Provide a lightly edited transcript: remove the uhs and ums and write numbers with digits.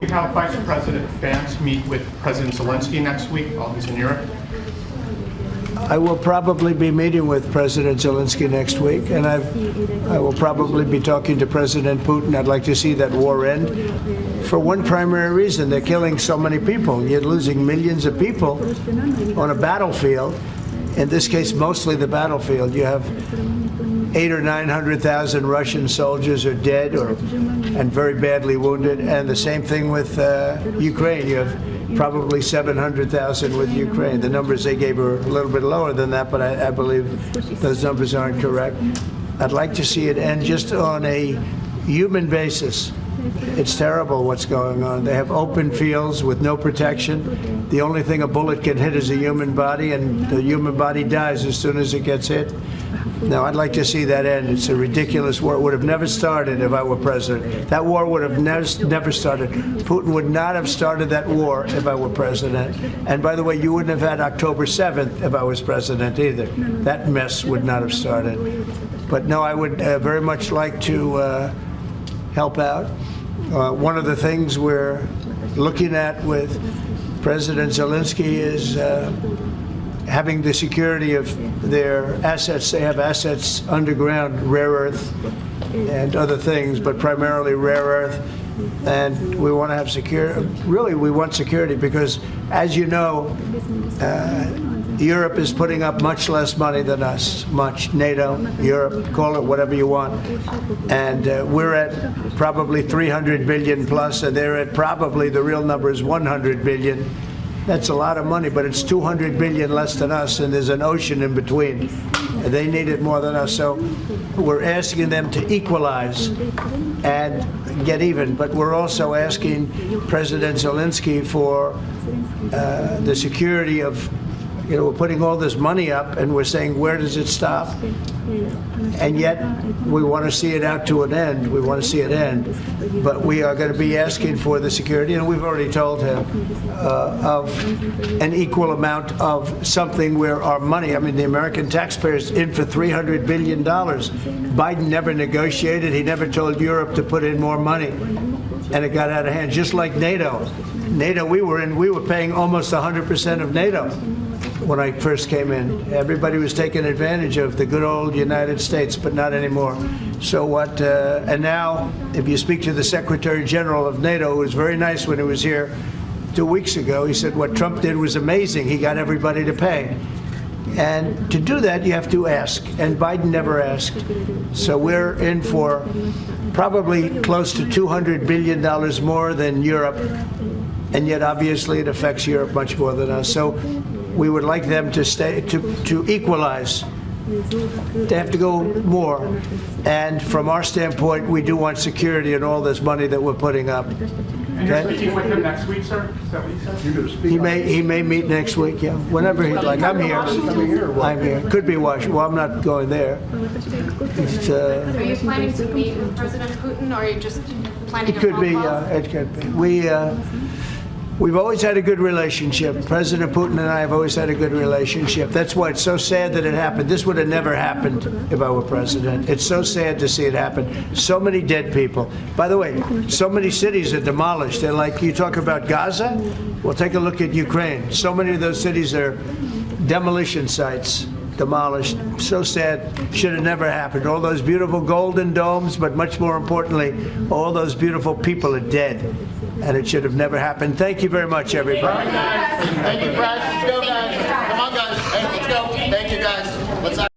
have Vice President Vance meet with President Zelenskyy next week while he's in Europe? I will probably be meeting with President Zelenskyy next week, and I will probably be talking to President Putin. I'd like to see that war end for one primary reason. They're killing so many people. You're losing millions of people on a battlefield. In this case, mostly the battlefield. You have 800,000 or 900,000 Russian soldiers are dead and very badly wounded, and the same thing with Ukraine. You have probably 700,000 with Ukraine. The numbers they gave are a little bit lower than that, but I believe those numbers aren't correct. I'd like to see it end just on a human basis. It's terrible what's going on. They have open fields with no protection. The only thing a bullet can hit is a human body, and the human body dies as soon as it gets hit. Now, I'd like to see that end. It's a ridiculous war. It would have never started if I were president. That war would have never started. Putin would not have started that war if I were president. And by the way, you wouldn't have had October 7th if I was president either. That mess would not have started. But no, I would very much like to help out. One of the things we're looking at with President Zelenskyy is having the security of their assets. They have assets underground, rare earth and other things, but primarily rare earth. And we want to have security. Really, we want security because, as you know, Europe is putting up much less money than us. NATO, Europe, call it whatever you want. And we're at probably 300 billion plus, and they're at probably, the real number is 100 billion. That's a lot of money, but it's 200 billion less than us, and there's an ocean in between. And they need it more than us. So we're asking them to equalize and get even. But we're also asking President Zelenskyy for the security of, we're putting all this money up, and we're saying, where does it stop? And yet, we want to see it out to an end. We want to see it end. But we are going to be asking for the security, and we've already told him, of an equal amount of something where our money, the American taxpayers in for $300 billion. Biden never negotiated. He never told Europe to put in more money. And it got out of hand, just like NATO. NATO, we were paying almost 100% of NATO. When I first came in, everybody was taking advantage of the good old United States, but not anymore. So what, and now, if you speak to the Secretary General of NATO, who was very nice when he was here 2 weeks ago, he said what Trump did was amazing. He got everybody to pay. And to do that, you have to ask. And Biden never asked. So we're in for probably close to $200 billion more than Europe. And yet, obviously, it affects Europe much more than us. So we would like them to stay, to equalize. They have to go more. And from our standpoint, we do want security and all this money that we're putting up. And you're speaking with him next week, sir? Is that what you said? He may meet next week, yeah. Whenever he'd like. I'm here. I'm here. Could be Washington. Well, I'm not going there. Are you planning to meet with President Putin, or are you just planning It could be, it could be. We've always had a good relationship. President Putin and I have always had a good relationship. That's why it's so sad that it happened. This would have never happened if I were president. It's so sad to see it happen. So many dead people. By the way, so many cities are demolished. They're like, you talk about Gaza? Well, take a look at Ukraine. So many of those cities are demolition sites. Demolished. So sad. Should have never happened. All those beautiful golden domes, but much more importantly, all those beautiful people are dead. And it should have never happened. Thank you very much, everybody. Thank you, Brad. Let's go, guys. Come on, guys. Hey, let's go. Thank you, guys. Let's